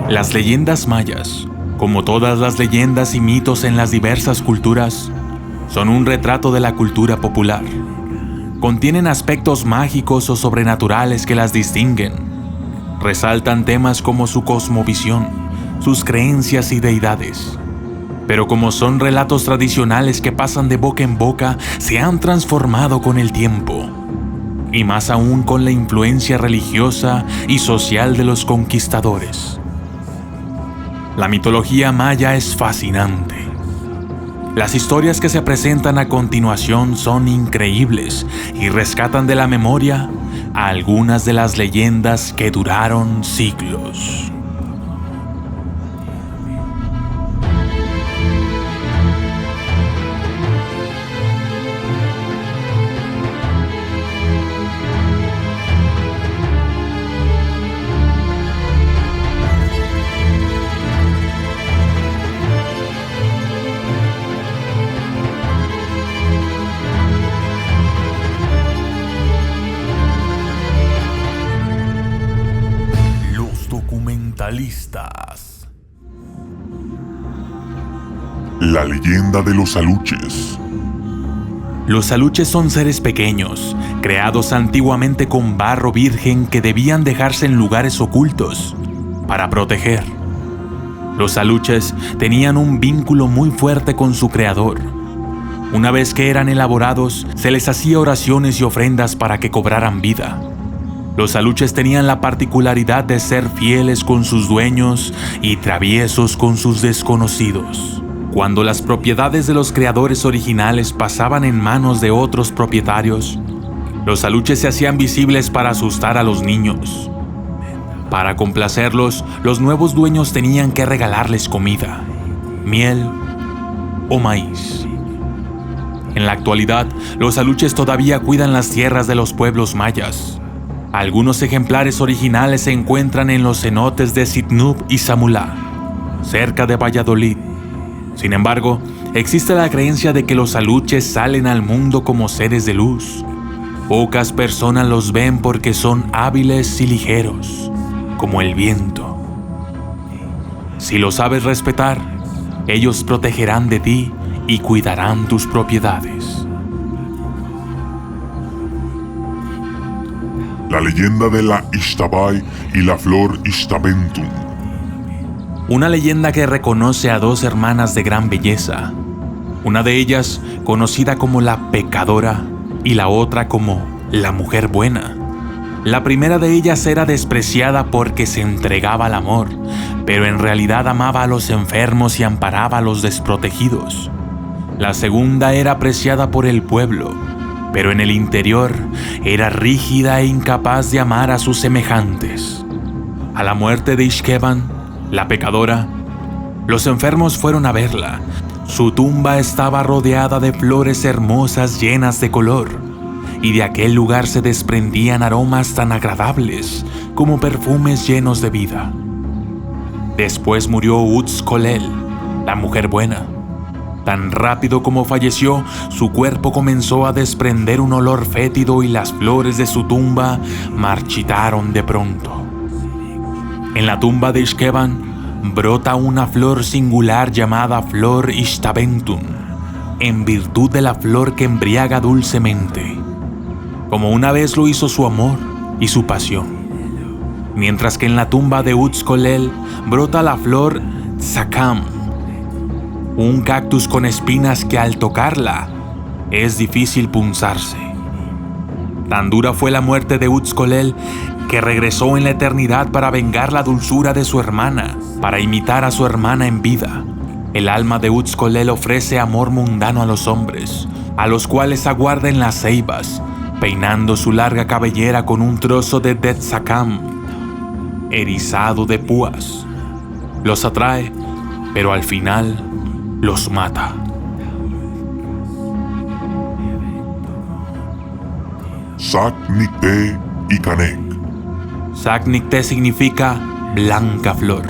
Las leyendas mayas, como todas las leyendas y mitos en las diversas culturas, son un retrato de la cultura popular. Contienen aspectos mágicos o sobrenaturales que las distinguen. Resaltan temas como su cosmovisión, sus creencias y deidades. Pero como son relatos tradicionales que pasan de boca en boca, se han transformado con el tiempo. Y más aún con la influencia religiosa y social de los conquistadores. La mitología maya es fascinante. Las historias que se presentan a continuación son increíbles y rescatan de la memoria a algunas de las leyendas que duraron siglos. La leyenda de los aluches. Los aluches son seres pequeños, creados antiguamente con barro virgen que debían dejarse en lugares ocultos para proteger. Los aluches tenían un vínculo muy fuerte con su creador. Una vez que eran elaborados, se les hacía oraciones y ofrendas para que cobraran vida. Los aluches tenían la particularidad de ser fieles con sus dueños y traviesos con sus desconocidos. Cuando las propiedades de los creadores originales pasaban en manos de otros propietarios, los aluches se hacían visibles para asustar a los niños. Para complacerlos, los nuevos dueños tenían que regalarles comida, miel o maíz. En la actualidad, los aluches todavía cuidan las tierras de los pueblos mayas. Algunos ejemplares originales se encuentran en los cenotes de Sitnúb y Samulá, cerca de Valladolid. Sin embargo, existe la creencia de que los aluches salen al mundo como seres de luz. Pocas personas los ven porque son hábiles y ligeros, como el viento. Si los sabes respetar, ellos protegerán de ti y cuidarán tus propiedades. La leyenda de la Ixtabay y la flor Ixtabentum. Una leyenda que reconoce a dos hermanas de gran belleza. Una de ellas conocida como la pecadora y la otra como la mujer buena. La primera de ellas era despreciada porque se entregaba al amor, pero en realidad amaba a los enfermos y amparaba a los desprotegidos. La segunda era apreciada por el pueblo, pero en el interior era rígida e incapaz de amar a sus semejantes. A la muerte de Ixkeban, la pecadora, los enfermos fueron a verla. Su tumba estaba rodeada de flores hermosas llenas de color, y de aquel lugar se desprendían aromas tan agradables como perfumes llenos de vida. Después murió Utzcolel, la mujer buena. Tan rápido como falleció, su cuerpo comenzó a desprender un olor fétido y las flores de su tumba marchitaron de pronto. En la tumba de Ixkeban brota una flor singular llamada flor Ixtabentum, en virtud de la flor que embriaga dulcemente, como una vez lo hizo su amor y su pasión. Mientras que en la tumba de Utzcolel brota la flor Tzakam, un cactus con espinas que al tocarla es difícil punzarse. Tan dura fue la muerte de Utzcolel que regresó en la eternidad para vengar la dulzura de su hermana, para imitar a su hermana en vida. El alma de Utzcolel ofrece amor mundano a los hombres, a los cuales aguarda en las ceibas, peinando su larga cabellera con un trozo de Detzakam, erizado de púas. Los atrae, pero al final los mata. Sac Nicté y Canek. Sac Nicté significa Blanca Flor,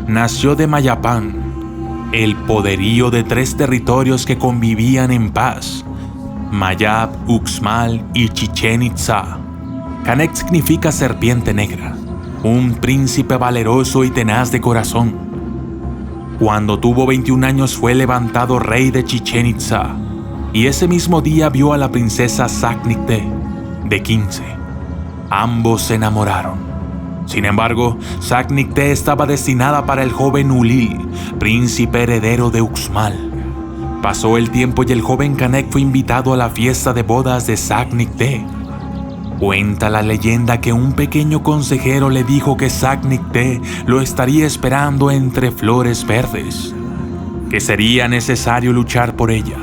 nació de Mayapán, el poderío de 3 territorios que convivían en paz: Mayab, Uxmal y Chichén Itzá. Canek significa serpiente negra, un príncipe valeroso y tenaz de corazón. Cuando tuvo 21 años fue levantado rey de Chichén Itzá, y ese mismo día vio a la princesa Saknikte, de 15. Ambos se enamoraron. Sin embargo, Saknikte estaba destinada para el joven Ulil, príncipe heredero de Uxmal. Pasó el tiempo y el joven Canek fue invitado a la fiesta de bodas de Saknikte. Cuenta la leyenda que un pequeño consejero le dijo que Saknikte lo estaría esperando entre flores verdes, que sería necesario luchar por ella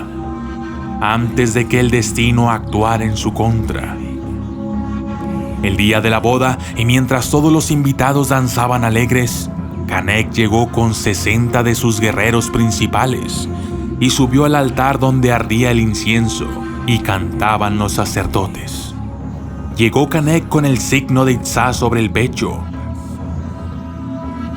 antes de que el destino actuara en su contra. El día de la boda, y mientras todos los invitados danzaban alegres, Canek llegó con 60 de sus guerreros principales y subió al altar donde ardía el incienso y cantaban los sacerdotes. Llegó Canek con el signo de Itzá sobre el pecho.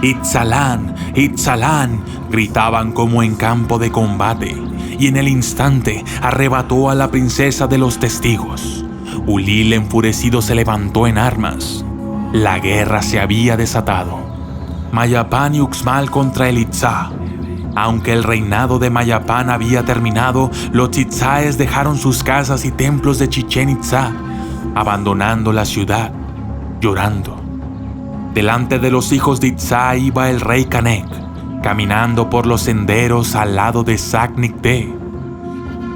¡Itzalán! ¡Itzalán!, gritaban como en campo de combate, y en el instante arrebató a la princesa de los testigos. Ulil enfurecido se levantó en armas. La guerra se había desatado. Mayapán y Uxmal contra el Itzá. Aunque el reinado de Mayapán había terminado, los itzáes dejaron sus casas y templos de Chichén Itzá, abandonando la ciudad, llorando. Delante de los hijos de Itzá iba el rey Canek, caminando por los senderos al lado de Saknikte.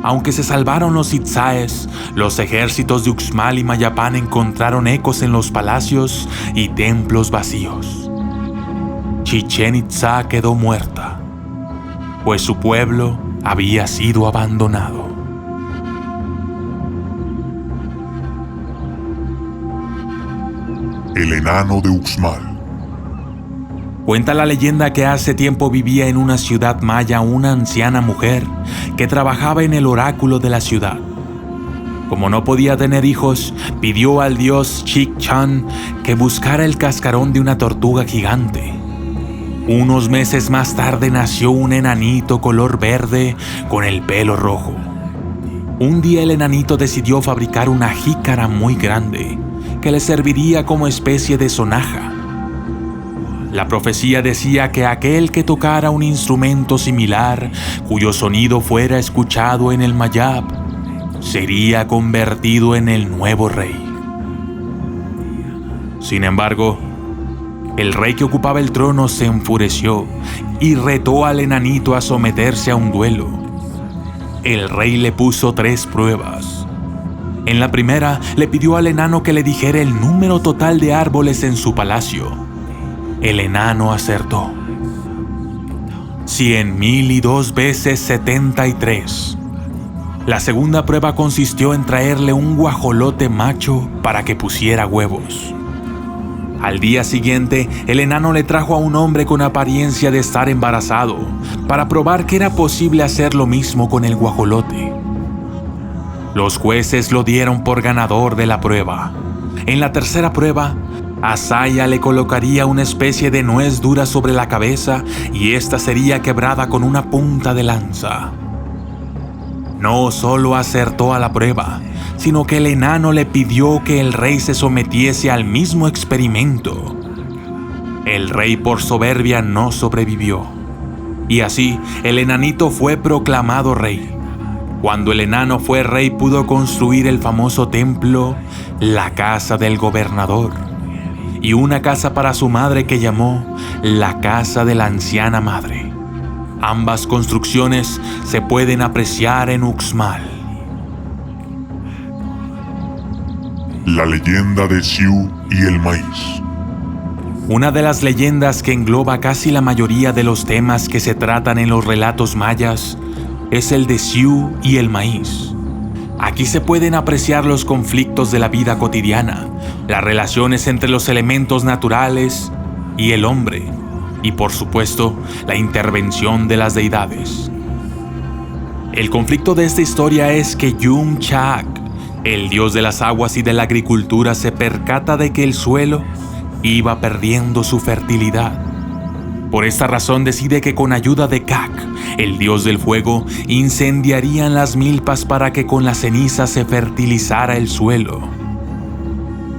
Aunque se salvaron los itzáes, los ejércitos de Uxmal y Mayapán encontraron ecos en los palacios y templos vacíos. Chichén Itzá quedó muerta, pues su pueblo había sido abandonado. El enano de Uxmal. Cuenta la leyenda que hace tiempo vivía en una ciudad maya una anciana mujer que trabajaba en el oráculo de la ciudad. Como no podía tener hijos, pidió al dios Chikchan que buscara el cascarón de una tortuga gigante. Unos meses más tarde nació un enanito color verde con el pelo rojo. Un día el enanito decidió fabricar una jícara muy grande que le serviría como especie de sonaja. La profecía decía que aquel que tocara un instrumento similar, cuyo sonido fuera escuchado en el Mayab, sería convertido en el nuevo rey. Sin embargo, el rey que ocupaba el trono se enfureció y retó al enanito a someterse a un duelo. El rey le puso 3 pruebas. En la primera, le pidió al enano que le dijera el número total de árboles en su palacio. El enano acertó: 100,000 y 2 veces 73. La segunda prueba consistió en traerle un guajolote macho para que pusiera huevos. Al día siguiente, el enano le trajo a un hombre con apariencia de estar embarazado, para probar que era posible hacer lo mismo con el guajolote. Los jueces lo dieron por ganador de la prueba. En la tercera prueba, a Saya le colocaría una especie de nuez dura sobre la cabeza y ésta sería quebrada con una punta de lanza. No solo acertó a la prueba, sino que el enano le pidió que el rey se sometiese al mismo experimento. El rey por soberbia no sobrevivió, y así el enanito fue proclamado rey. Cuando el enano fue rey pudo construir el famoso templo, la casa del gobernador, y una casa para su madre que llamó la casa de la anciana madre. Ambas construcciones se pueden apreciar en Uxmal. La leyenda de Xiu y el maíz. Una de las leyendas que engloba casi la mayoría de los temas que se tratan en los relatos mayas es el de Xiu y el maíz. Aquí se pueden apreciar los conflictos de la vida cotidiana, las relaciones entre los elementos naturales y el hombre, y por supuesto, la intervención de las deidades. El conflicto de esta historia es que Yum Chaak, el dios de las aguas y de la agricultura, se percata de que el suelo iba perdiendo su fertilidad. Por esta razón decide que con ayuda de Kak, el dios del fuego, incendiarían las milpas para que con las cenizas se fertilizara el suelo.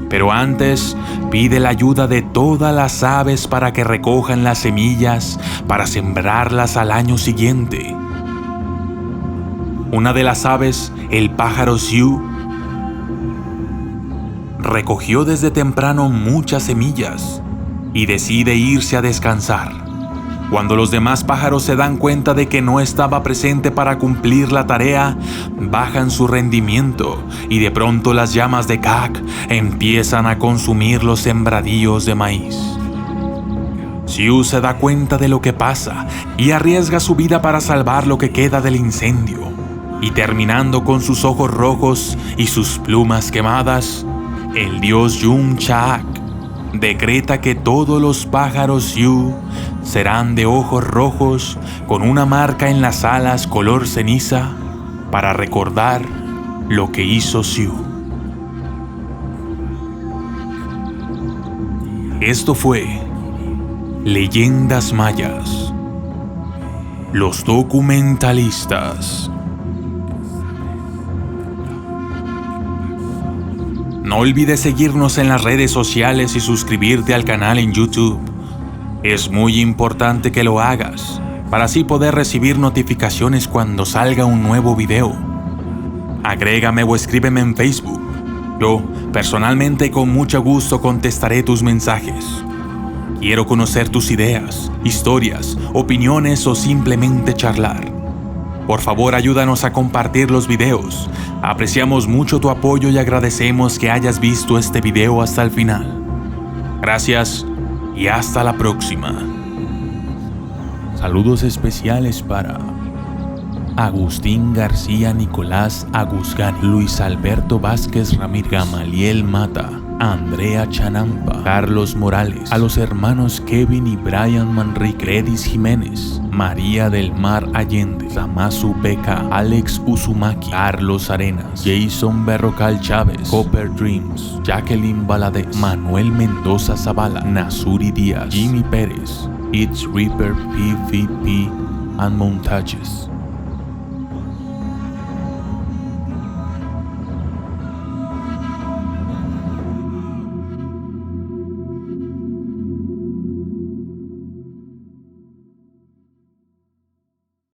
Pero antes pide la ayuda de todas las aves para que recojan las semillas para sembrarlas al año siguiente. Una de las aves, el pájaro Xiu, recogió desde temprano muchas semillas y decide irse a descansar. Cuando los demás pájaros se dan cuenta de que no estaba presente para cumplir la tarea, bajan su rendimiento y de pronto las llamas de Kak empiezan a consumir los sembradíos de maíz. Xiu se da cuenta de lo que pasa y arriesga su vida para salvar lo que queda del incendio. Y terminando con sus ojos rojos y sus plumas quemadas, el dios Yun Chaak decreta que todos los pájaros Xiu serán de ojos rojos con una marca en las alas color ceniza para recordar lo que hizo Xiu. Esto fue Leyendas Mayas. Los documentalistas. No olvides seguirnos en las redes sociales y suscribirte al canal en YouTube. Es muy importante que lo hagas, para así poder recibir notificaciones cuando salga un nuevo video. Agrégame o escríbeme en Facebook. Yo, personalmente, con mucho gusto contestaré tus mensajes. Quiero conocer tus ideas, historias, opiniones o simplemente charlar. Por favor, ayúdanos a compartir los videos. Apreciamos mucho tu apoyo y agradecemos que hayas visto este video hasta el final. Gracias y hasta la próxima. Saludos especiales para Agustín García Nicolás Agusgani, Luis Alberto Vázquez Ramírez, Gamaliel Mata, Andrea Chanampa, Carlos Morales, a los hermanos Kevin y Brian Manrique, Redis Jiménez, María del Mar Allende, Damasu Beca, Alex Uzumaki, Carlos Arenas, Jason Berrocal Chávez, Copper Dreams, Jacqueline Valadez, Manuel Mendoza Zavala, Nazuri Díaz, Jimmy Pérez, It's Reaper PVP and Montages.